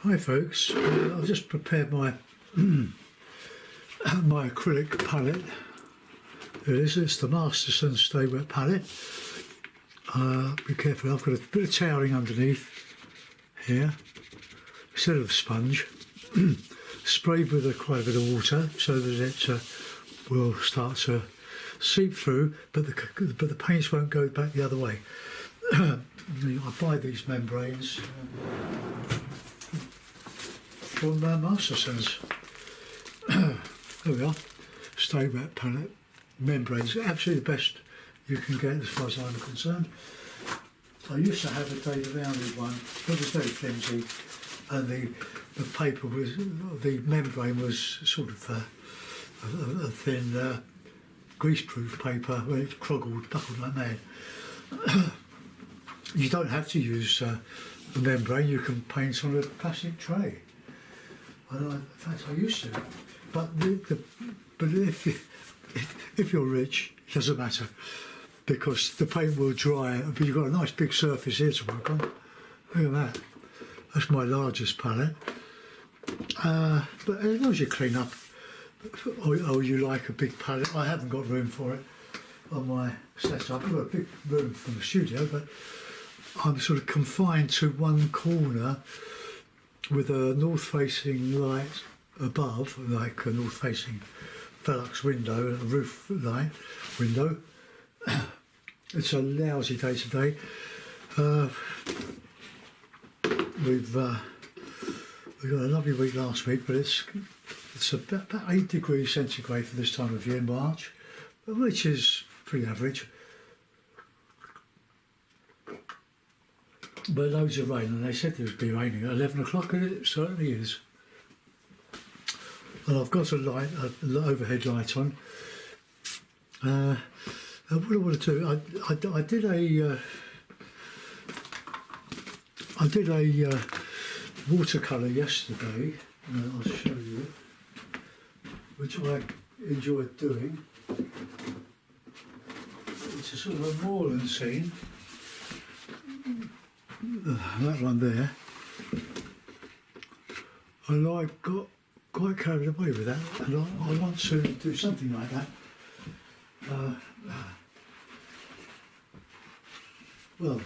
Hi folks, I've just prepared my my acrylic palette. Here it is, it's the Masterson Stay Wet palette. Be careful, I've got a bit of towering underneath here, instead of a sponge. Sprayed with quite a bit of water so that it will start to seep through, but the paints won't go back the other way. I buy these membranes from Masterson's. There we are, Stay Wet palette membranes, absolutely the best you can get as far as I'm concerned. I used to have a David Rounded one, it was very flimsy, and the paper was, the membrane was sort of a thin greaseproof paper where it buckled like mad. You don't have to use the membrane, you can paint on a plastic tray. In fact, I used to, but if you're rich, it doesn't matter, because the paint will dry, but you've got a nice big surface here to work on. Look at that. That's my largest palette. But as long as you clean up, or you like a big palette, I haven't got room for it on my setup. I've got a big room from the studio, but I'm sort of confined to one corner with a north-facing light above, like a north-facing Velux window and a roof light window. It's a lousy day today. We've got a lovely week last week, but it's about 8 degrees centigrade for this time of year in March, which is pretty average. But loads of rain, and they said there would be raining at 11 o'clock, and it certainly is. And I've got a light, an overhead light on. What I want to do, I did a watercolour yesterday, I'll show you, which I enjoyed doing. It's a sort of a moorland scene. That one there, and I got quite carried away with that, and I want to do something like that. Well,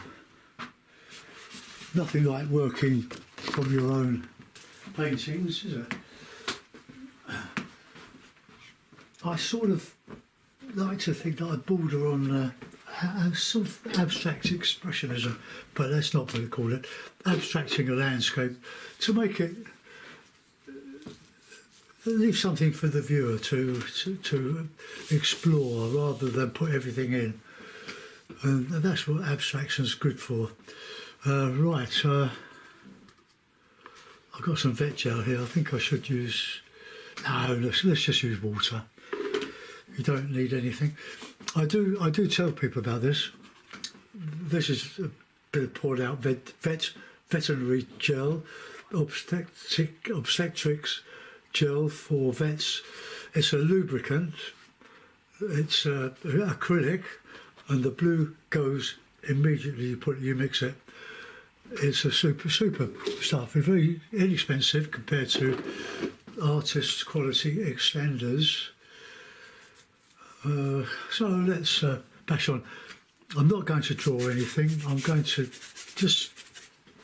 nothing like working from your own paintings, is it? I sort of like to think that I border on sort of abstract expressionism, but that's not what I call it. Abstracting a landscape to make it leave something for the viewer to explore rather than put everything in, and that's what abstraction's good for. Right, I've got some vet gel here. I think I should use. No, let's just use water. You don't need anything. I do tell people about this. This is a bit of poured out veterinary gel, obstetrics gel for vets. It's a lubricant. It's acrylic, and the blue goes immediately. You mix it. It's a super stuff. It's very inexpensive compared to artist quality extenders. So let's bash on. I'm not going to draw anything. I'm going to just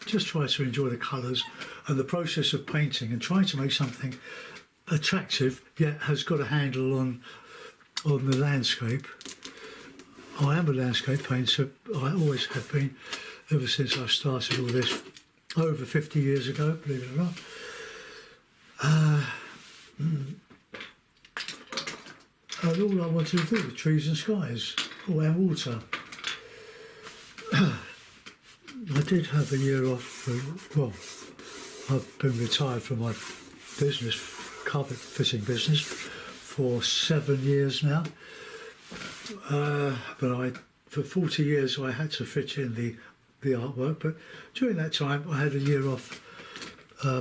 try to enjoy the colours and the process of painting and trying to make something attractive yet has got a handle on the landscape. I am a landscape painter. I always have been, ever since I started all this over 50 years ago, believe it or not. And all I wanted to do was trees and skies, and water. I did have a year off. Well, I've been retired from my business, carpet fitting business, for 7 years now. But for 40 years I had to fit in the artwork. But during that time I had a year off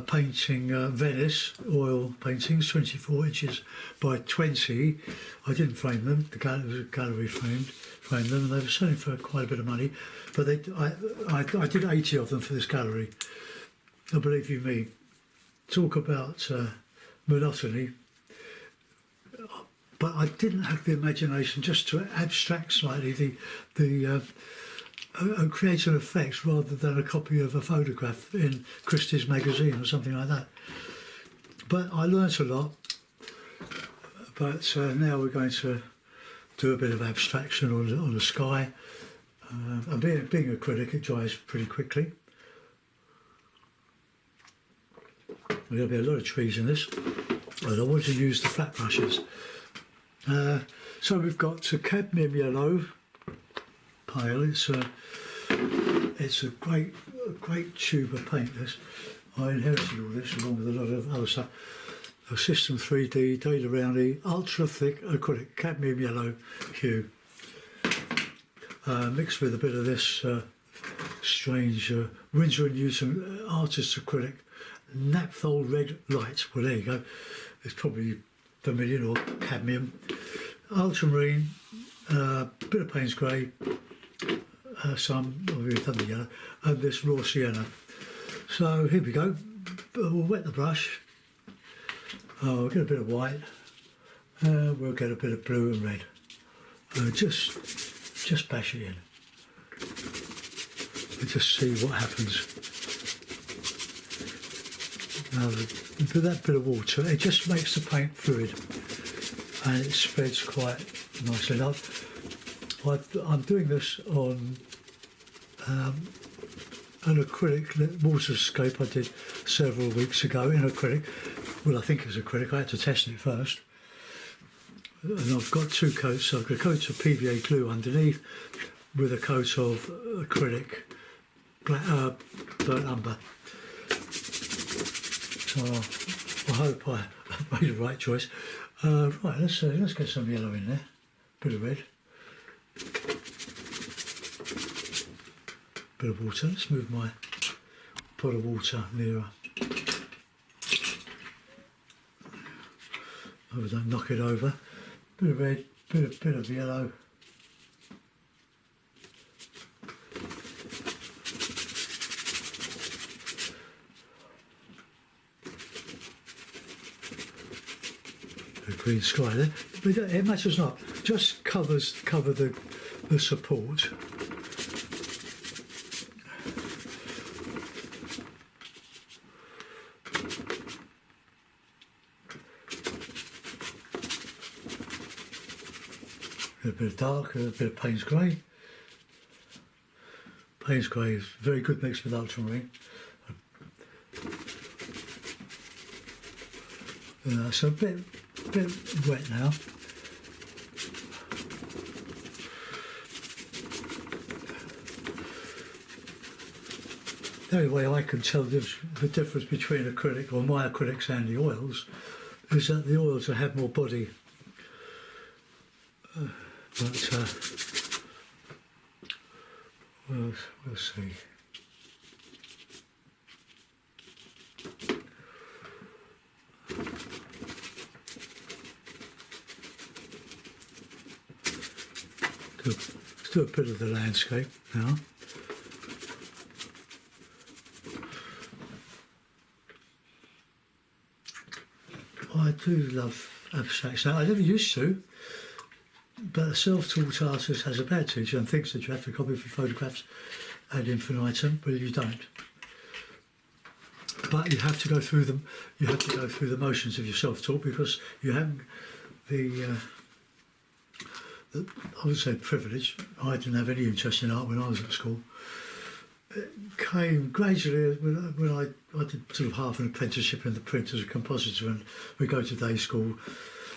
painting Venice oil paintings, 24 inches by 20. I didn't frame them. The gallery framed them, and they were selling for quite a bit of money. But I did 80 of them for this gallery. I believe you me, talk about monotony, but I didn't have the imagination just to abstract slightly and create an effect rather than a copy of a photograph in Christie's magazine or something like that. But I learnt a lot. But now we're going to do a bit of abstraction on the sky. And being acrylic, it dries pretty quickly. There'll be a lot of trees in this, and I want to use the flat brushes. So we've got a cadmium yellow pale. It's a great tube of paint. This I inherited all this along with a lot of other stuff. A System 3D Data Roundy ultra thick acrylic cadmium yellow hue, mixed with a bit of this strange Winsor & Newton artist acrylic naphthol red light. Well, there you go. It's probably vermilion or cadmium. Ultramarine, bit of Payne's grey, some of the yellow, and this raw sienna. So here we go. We'll wet the brush. We'll get a bit of white. We'll get a bit of blue and red. Just bash it in. And just see what happens. Now, with that bit of water, it just makes the paint fluid, and it spreads quite nicely. Now, I'm doing this on an acrylic waterscape I did several weeks ago in acrylic. Well, I think it's acrylic. I had to test it first. And I've got two coats. I've got a coat of PVA glue underneath with a coat of acrylic burnt umber. So I hope I made the right choice. Right, let's get some yellow in there. Bit of red. Bit of water. Let's move my pot of water nearer. Hope I don't knock it over. Bit of red, bit of yellow. A green sky there. But it matters not. Just cover the support. A bit of dark, a bit of Payne's grey. Payne's grey is very good mixed with ultramarine. So a bit wet now. The only way I can tell the difference between acrylic or my acrylics and the oils is that the oils have more body. But we'll see. Let's do a bit of the landscape now. I do love abstraction. I never used to. But a self-taught artist has a bad teacher and thinks that you have to copy for photographs ad infinitum, but you don't. But you have to go through them. You have to go through the motions of your self-taught because you haven't I would say privilege. I didn't have any interest in art when I was at school. It came gradually when I did sort of half an apprenticeship in the print as a compositor, and we go to day school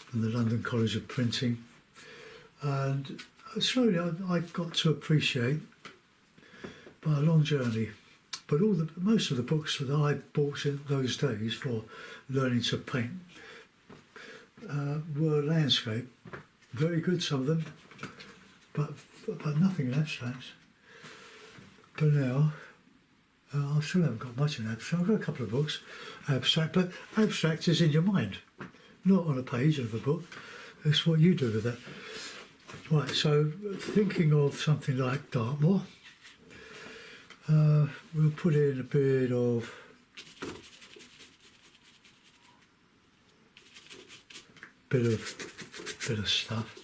from the London College of Printing. And slowly I got to appreciate, by a long journey, but most of the books that I bought in those days for learning to paint were landscape. Very good, some of them, but nothing in abstract. But now, I still haven't got much in abstract. I've got a couple of books, abstract, but abstract is in your mind, not on a page of a book. It's what you do with it. Right, so thinking of something like Dartmoor, we'll put in a bit of bit of stuff.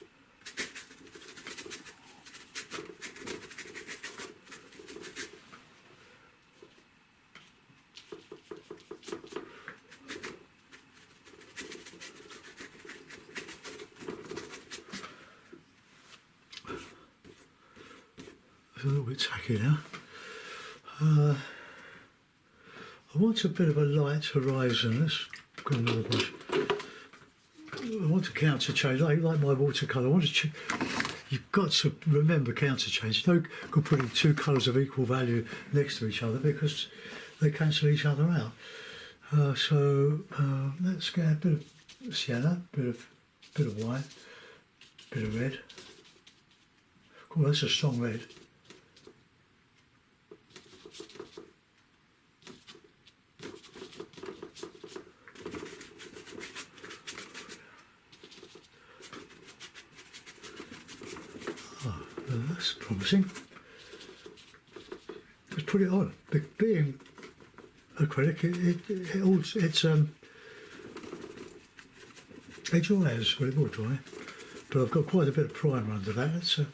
It's a little bit tacky now. I want a bit of a light horizon. Let's go another brush. I want to counter change, like my watercolour. I want to. You've got to remember counter change. No good putting two colours of equal value next to each other because they cancel each other out. So let's get a bit of sienna, bit of white, bit of red. Oh, that's a strong red. That's promising. Let's put it on. Being acrylic, it dries. Well, it will dry, but I've got quite a bit of primer under that. So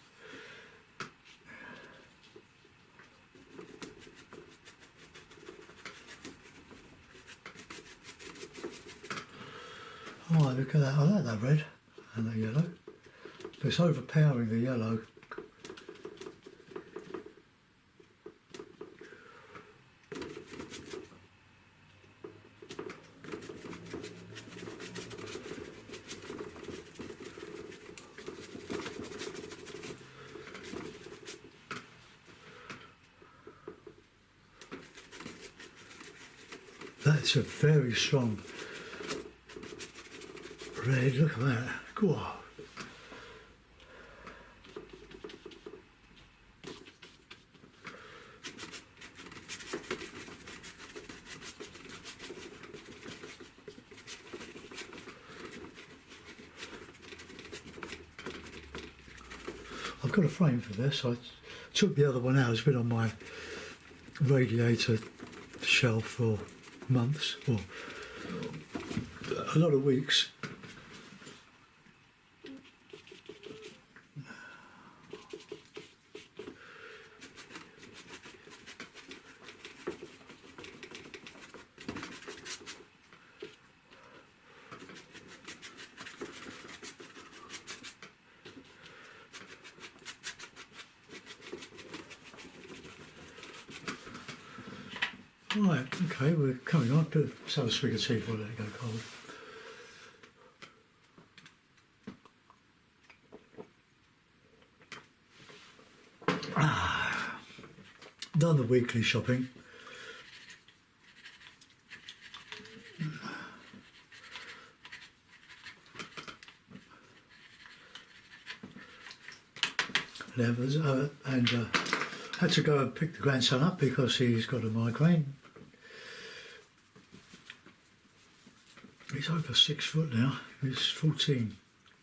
oh, look at that! I like that red and that yellow. But it's overpowering the yellow. That's a very strong red. Look at that. Go on. I've got a frame for this. I took the other one out. It's been on my radiator shelf for months, or a lot of weeks. Right, okay, we're coming on. Let's have a swig of tea before I let it go cold. Done the weekly shopping. Levers, and had to go and pick the grandson up because he's got a migraine. He's over 6 foot now. He's 14,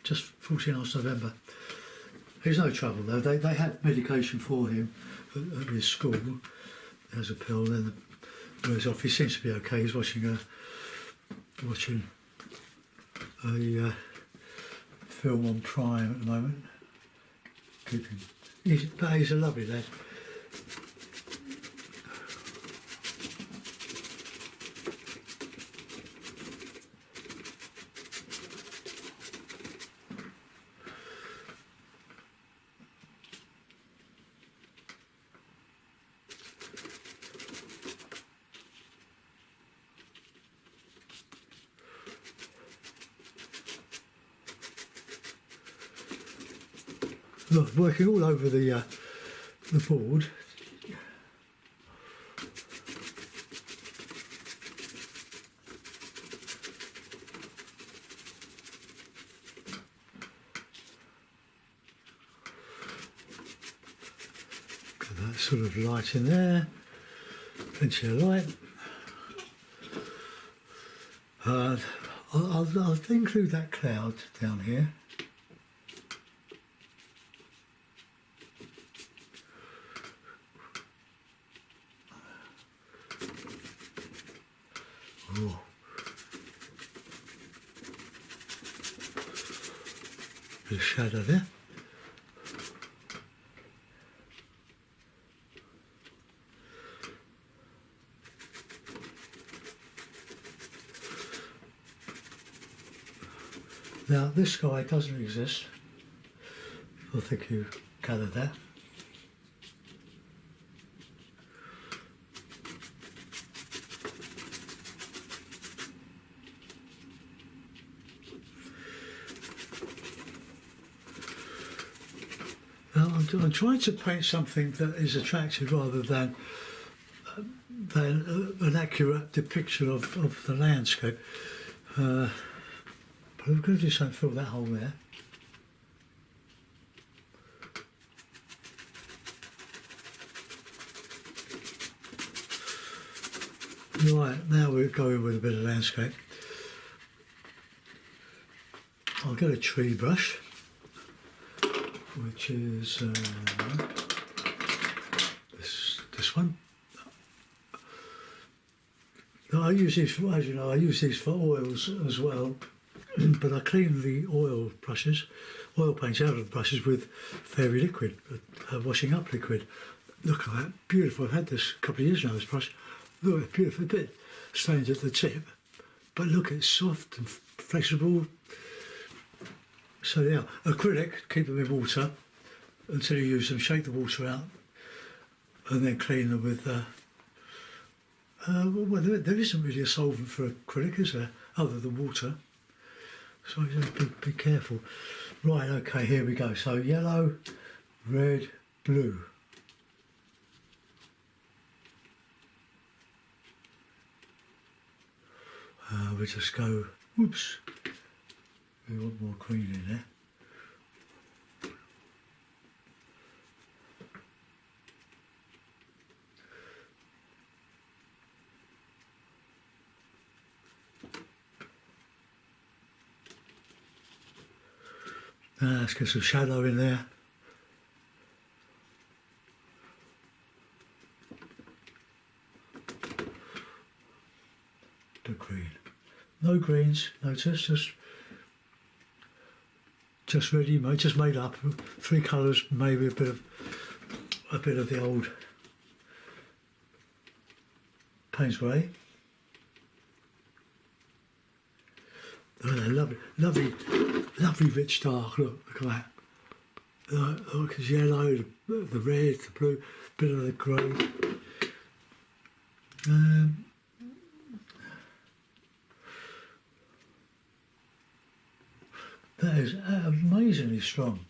just 14 last November. He's no trouble though. They had medication for him at his school. There's a pill, then the wears off. He seems to be okay. He's watching a film on Prime at the moment. But he's a lovely lad. Look, working all over the board. Got that sort of light in there, plenty of light. I'll include that cloud down here. Oh. Bit of shadow there. Now this sky doesn't exist. I think you gathered that. Now I'm trying to paint something that is attractive rather than an accurate depiction of the landscape. But I'm going to do something, fill that hole there. Right, now we're going with a bit of landscape. I'll get a tree brush, which is this one. Now I use these for, as you know, I use these for oils as well, but I clean the oil paints out of the brushes with fairy liquid, washing up liquid. Look at that, beautiful. I've had this a couple of years now, this brush. Look, it's beautiful, a bit stained at the tip, but look, it's soft and flexible. So yeah, acrylic, keep them in water until you use them, shake the water out, and then clean them with, well, there isn't really a solvent for acrylic, is there, other than water? So just be careful. Right, okay, here we go. So yellow, red, blue. We just go, whoops, we want more green in there. Now let's get some shadow in there. The green. No greens, notice, just ready made, just made up. 3 colours, maybe a bit of the old Payne's grey. Oh, lovely rich dark. Look at that. Look, it's yellow, the red, the blue, bit of the grey. That is amazingly strong.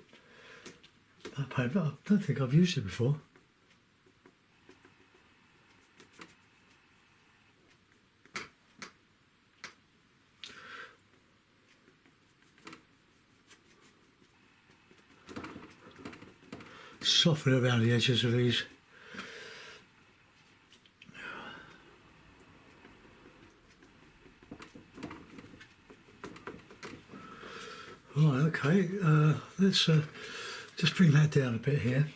That paint, I don't think I've used it before. Soften around the edges of these. Right, okay, let's just bring that down a bit here.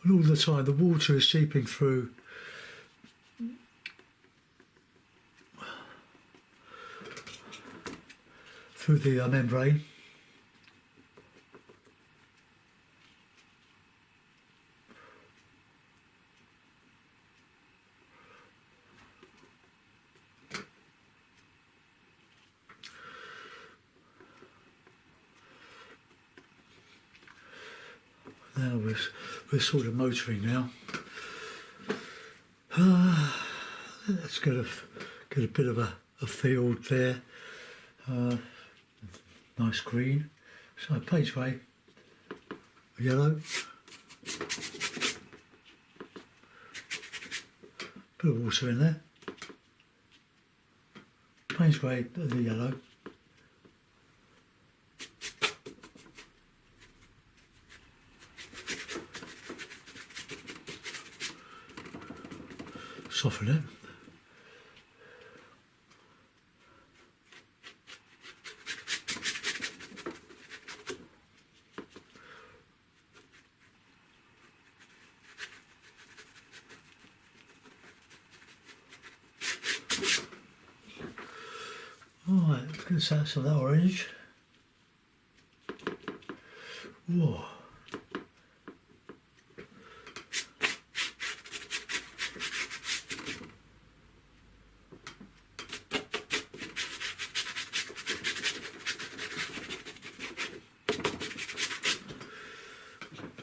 And all the time the water is seeping through the membrane. Now we're sort of motoring now. Let's get a bit of a field there. Nice green. So Payne's grey, yellow, bit of water in there. Payne's grey, the yellow. Soften it. Alright, let's get some of that orange. Whoa.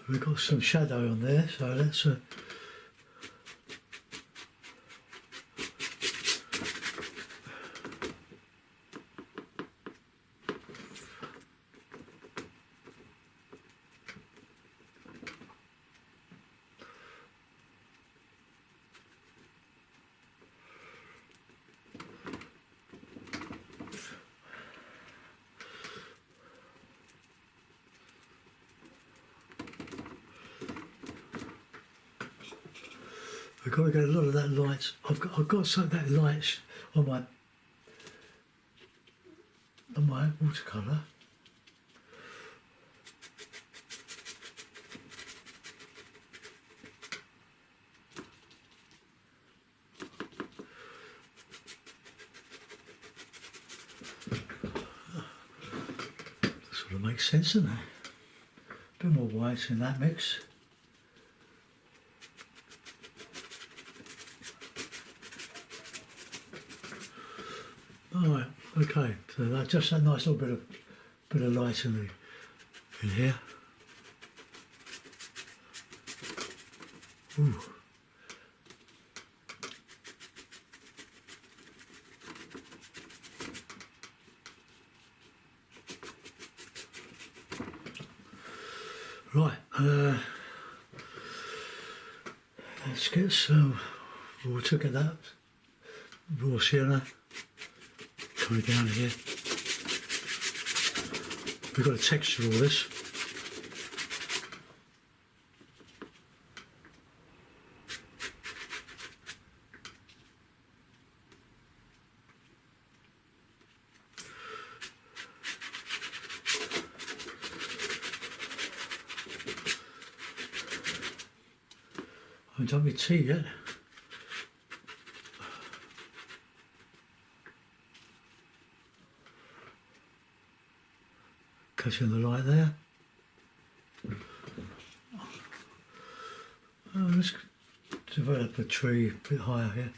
We've got some shadow on there, so let's we've got to get a lot of that light. I've got some of that light on my watercolour. Sort of makes sense, doesn't it? A bit more white in that mix. Alright, okay, so that's just a nice little bit of light in here. Ooh. Right, let's get some water, get that raw sienna coming down here. We've got to texture all this. I haven't done my tea yet. Catching the light there. Let's develop a tree a bit higher here.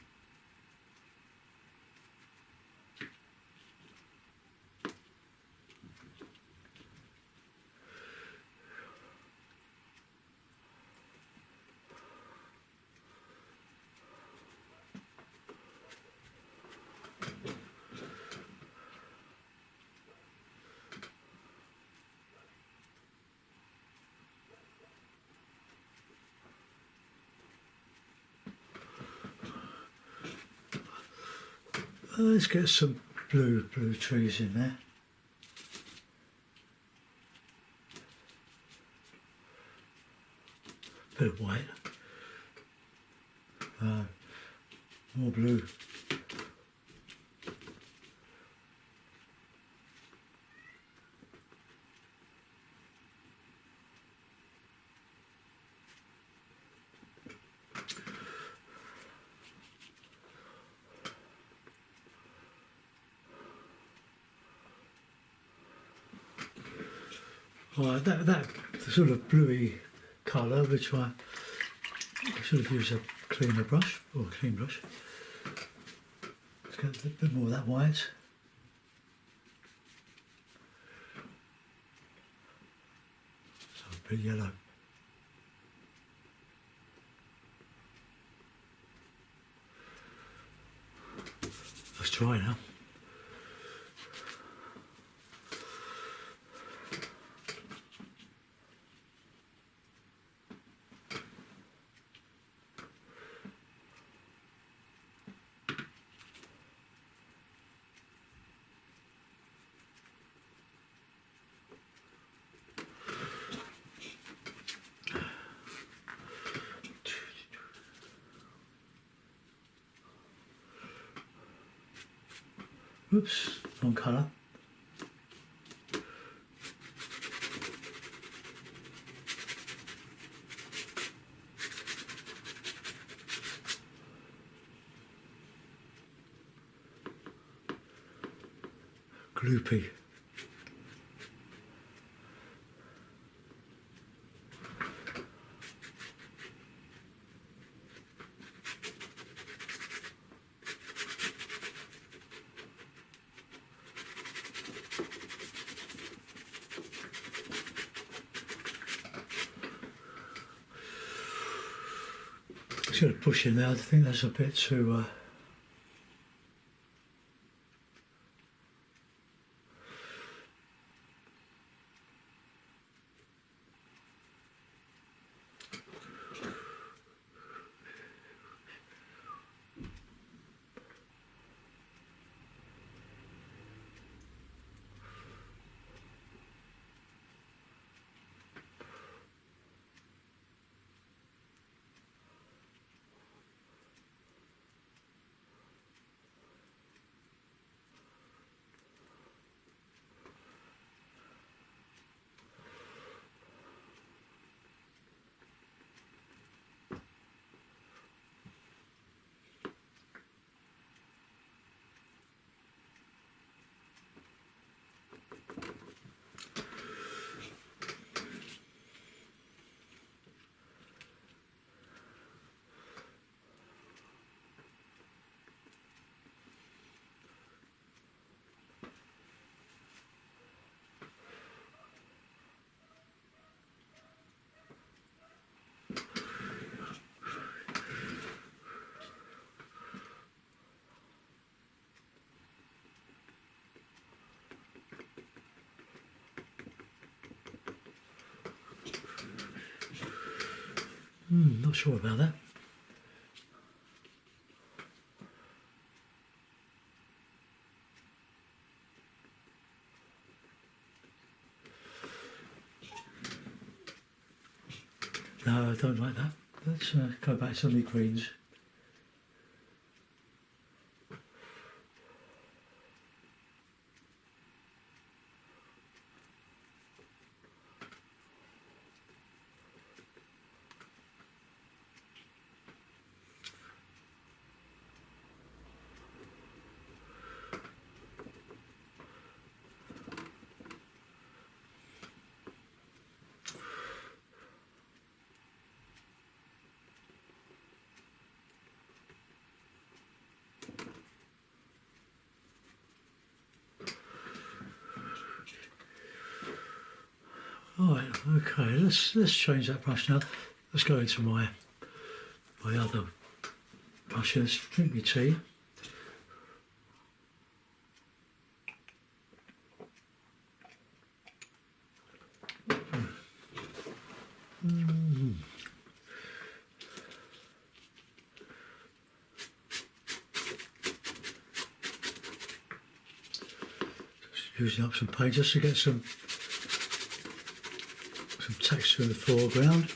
Let's get some blue trees in there. Bit of white. More blue. Right, that sort of bluey colour, which I should have used a cleaner brush, or a clean brush. Let's get a bit more of that white. So a bit yellow. Let's try now. Oops, wrong colour. gloopy. It's got a push in there. I think that's a bit too. Not sure about that. No, I don't like that. Let's go back to the greens. Right, okay, let's change that brush now. Let's go into my other brush. Let's drink my tea. Just using up some paint just to get some texture in the foreground.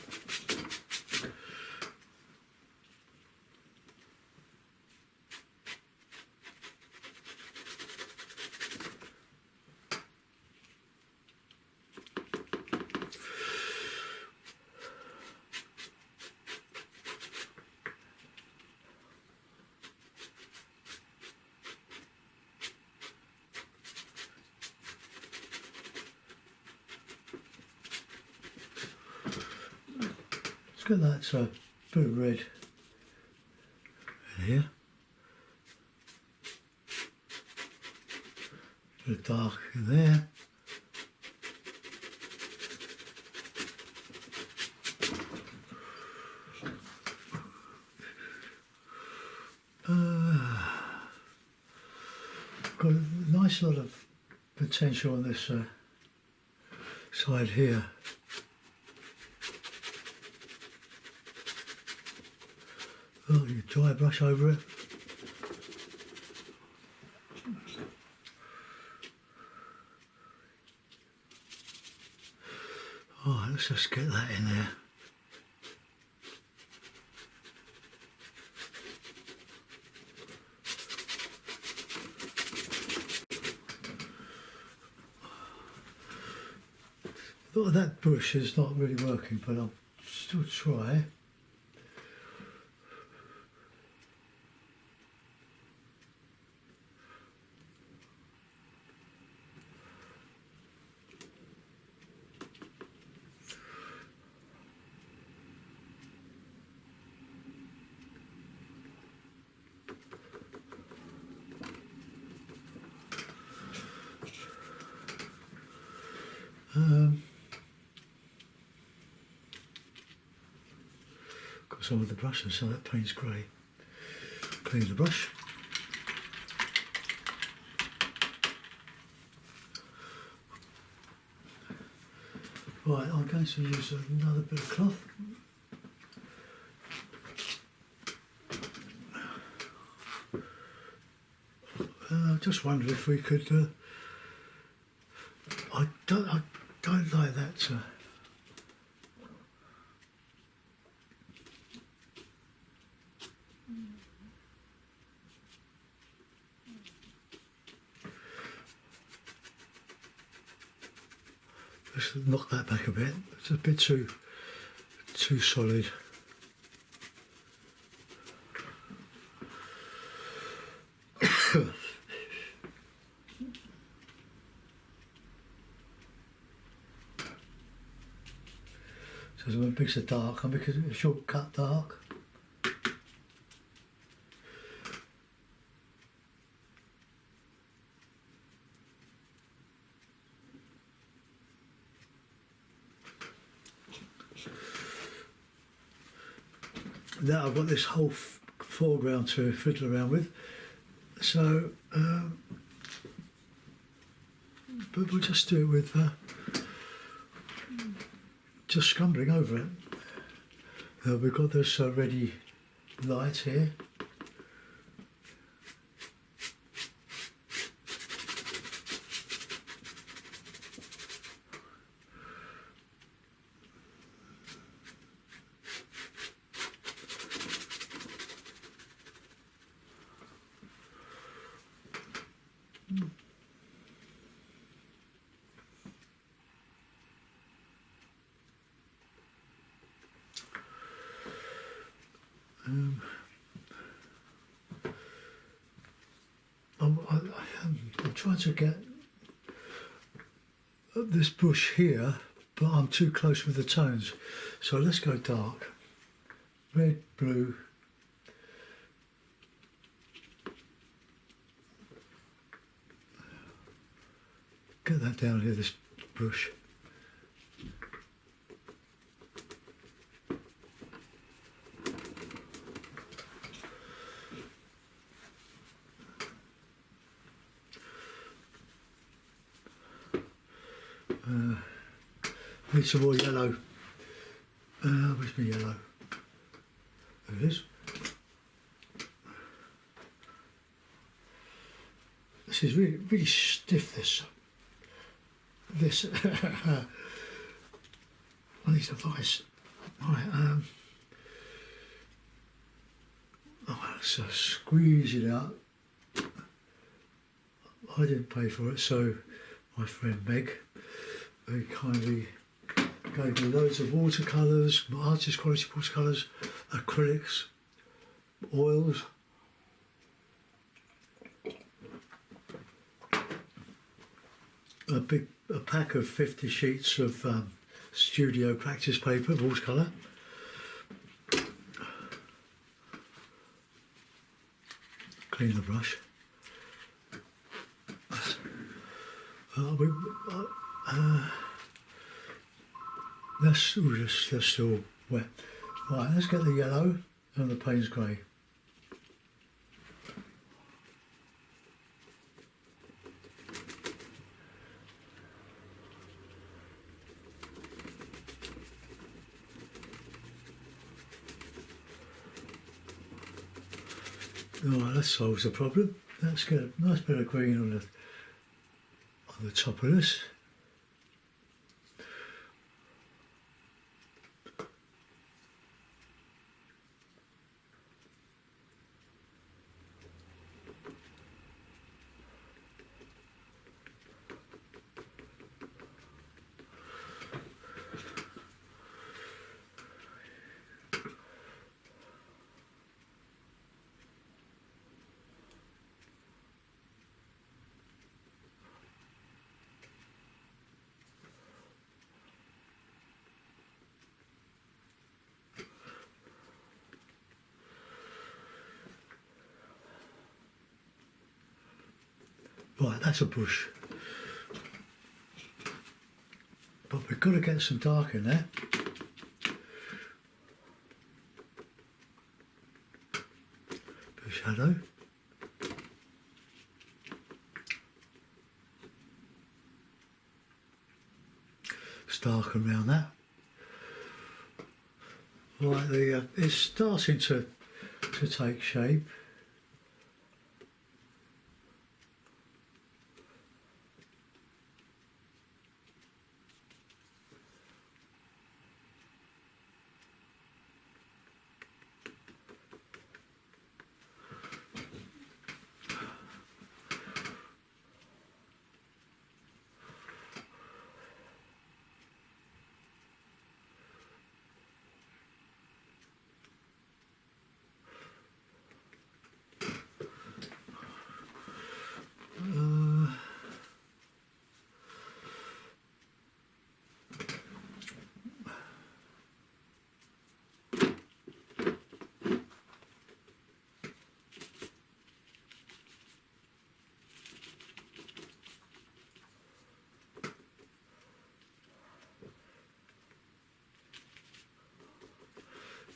Get that bit of red in here, bit of dark in there. Got a nice lot of potential on this side here. Oh, you dry brush over it. Oh, let's just get that in there. Thought that brush is not really working, but I'll still try. some of the brushes, so that paint's grey. Clean the brush. Right, I'm going to use another bit of cloth. I just wondered if we could. I don't like that. Just knock that back a bit. It's a bit too solid. So when it makes it dark, I make a shortcut dark. Now I've got this whole foreground to fiddle around with, so but we'll just do it with just scumbling over it. We've got this ready light here. I'm trying to get this bush here, but I'm too close with the tones. So let's go dark. Red, blue. Get that down here, this bush. Need some more yellow. Where's my yellow? There it is. This is really stiff. This. I need a vice. Right. So squeeze it out. I didn't pay for it, so my friend Meg very kindly gave me loads of watercolours, artist quality watercolours, acrylics, oils. A pack of 50 sheets of studio practice paper, watercolour. Clean the brush. That's still wet. Right, let's get the yellow and the Payne's grey. Right, that solves the problem. Let's get a nice bit of green on the top of this. Right, that's a bush. But we've got to get some dark in there. shadow. It's dark around that. Right, it's starting to take shape.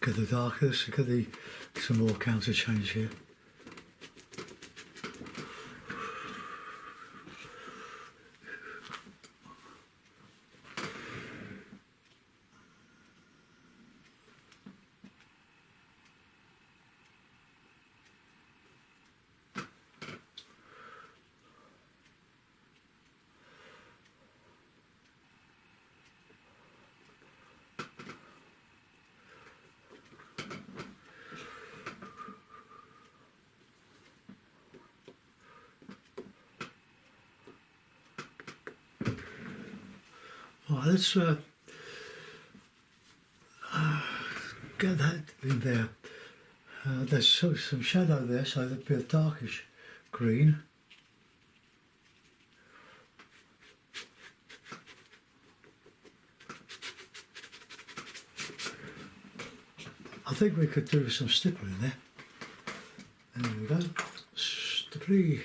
Get the darkness, get some more counter change here. Right, let's get that in there. There's some shadow there, so there'll be a darkish green. I think we could do some stipple in there. There we go. Stipple.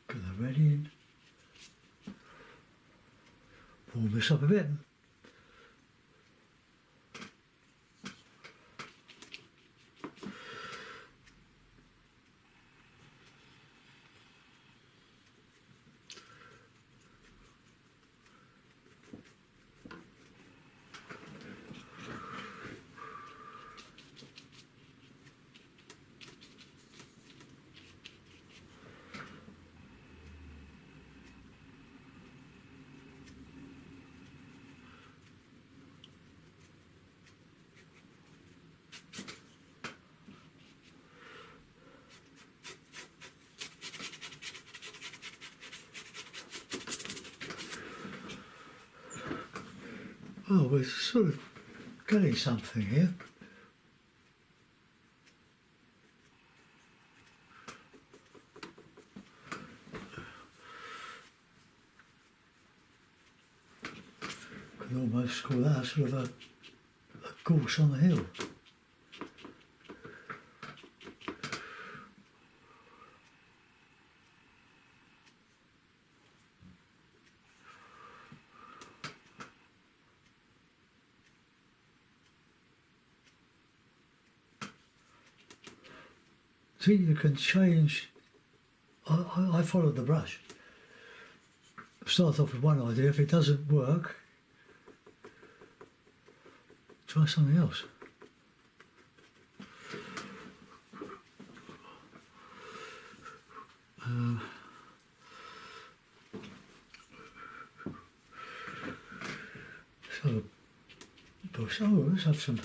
Get that ready in. Warm this up a bit. Oh, we're sort of getting something here. Could almost call that sort of a gorse on the hill. See, you can change. I follow the brush. start off with one idea. If it doesn't work, try something else. So, bush. Oh, let's have some.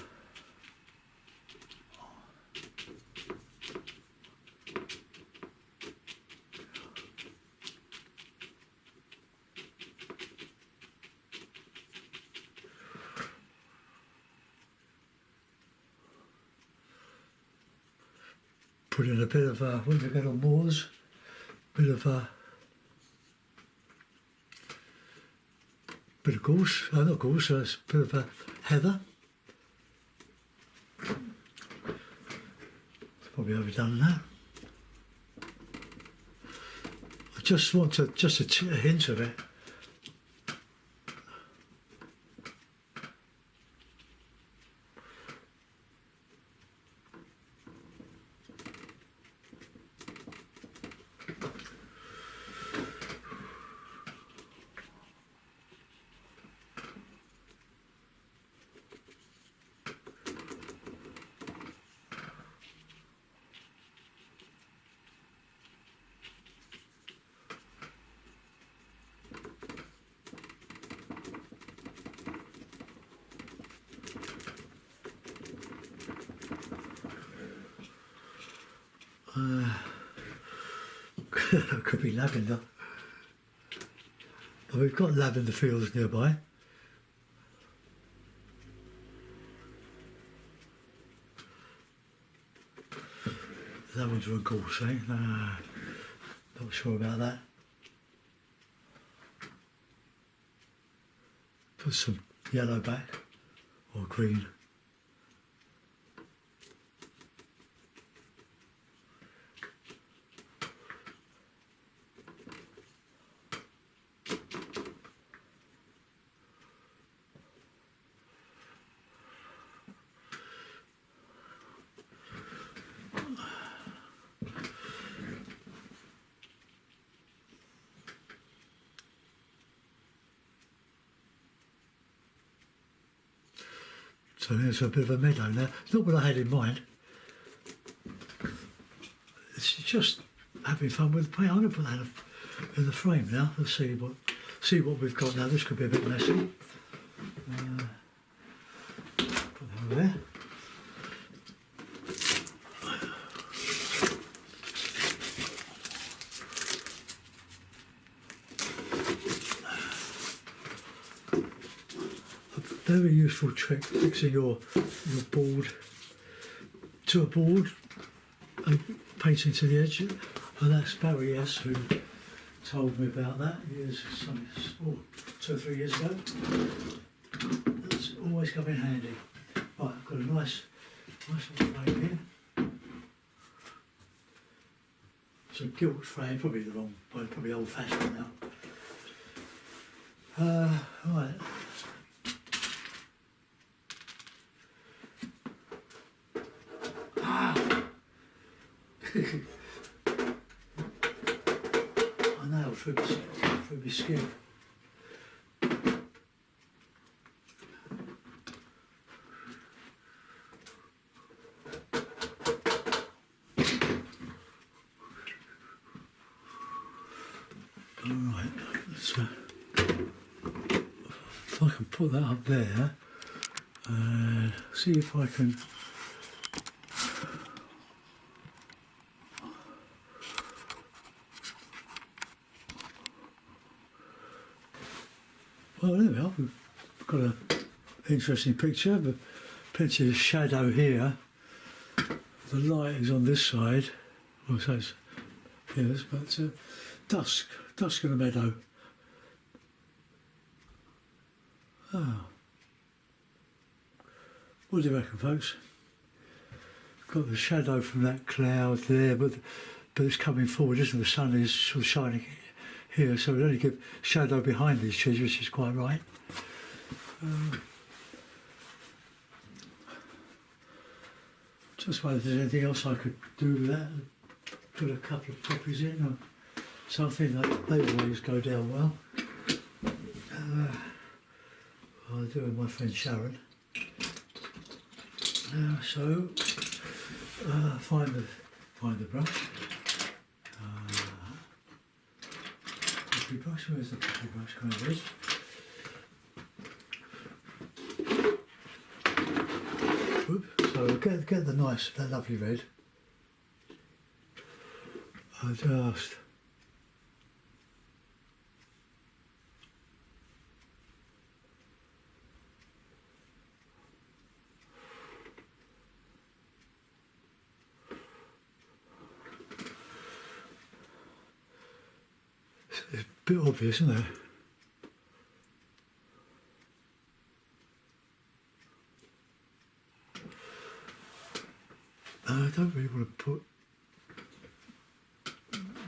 Put in a bit of when you get on moors, bit of gorse, not gorse, it's a bit of heather. Probably overdone that. I just want a hint of it. Could be lavender. But we've got lavender fields nearby. Lavender and gorse, eh? Not sure about that. Put some yellow back or green. So there's a bit of a meadow now. It's not what I had in mind. It's just having fun with the paint. I'm going to put that in the frame now. Let's see what we've got now. This could be a bit messy. Put that over there. Very useful trick, fixing your board to a board and painting to the edge. And that's Barry S, who told me about that years, 2 or 3 years ago. That's always come in handy. Right, I've got a nice little frame here. It's a gilt frame, probably the wrong, probably old fashioned now. Right. I nailed through my skin. Alright, so if I can put that up there and see if I can. Well, there we are. We've got an interesting picture, but plenty of shadow here. The light is on this side. Well, so it's yes, but dusk in the meadow. Ah, what do you reckon, folks? Got the shadow from that cloud there, but it's coming forward, isn't it? The sun is sort of shining here, so it only gives shadow behind these trees, which is quite right. Just wonder if there's anything else I could do with that. Put a couple of poppies in or something. They always go down well. I'll do with my friend Sharon. Find the brush. Coffee brush. Where's the coffee brush? There it is. So get the nice, that lovely red. I just it's a bit obvious, isn't it? I don't really want to put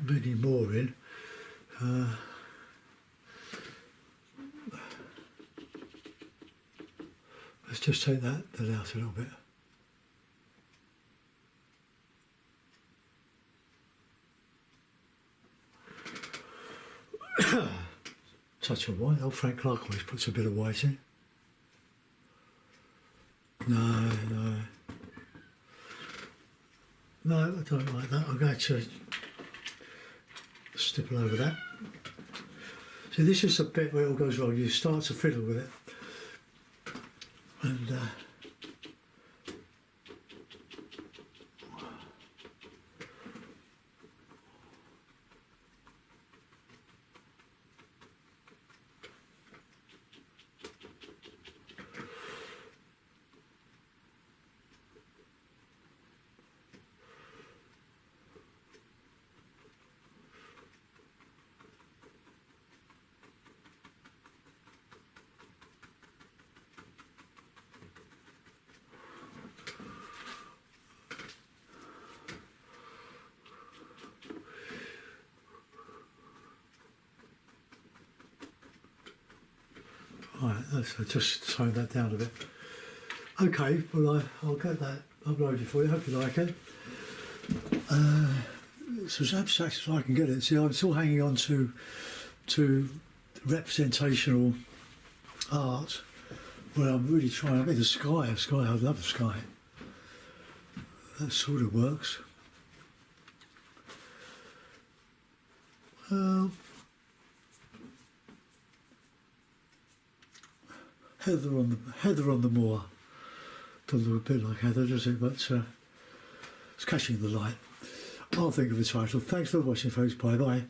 many more in. Let's just take that out a little bit. Touch of white. Old Frank Clark always puts a bit of white in. No, I don't like that. I'm going to stipple over that. So this is the bit where it all goes wrong. You start to fiddle with it, and right, let's just tone that down a bit. Okay, well I'll get that uploaded for you. Hope you like it. It's as abstract as I can get it. See, I'm still hanging on to representational art, where I'm really trying. I mean, the sky. I love the sky. That sort of works. Heather on the moor. Doesn't look a bit like heather, does it? But it's catching the light. I'll think of the title. Thanks for watching, folks. Bye bye.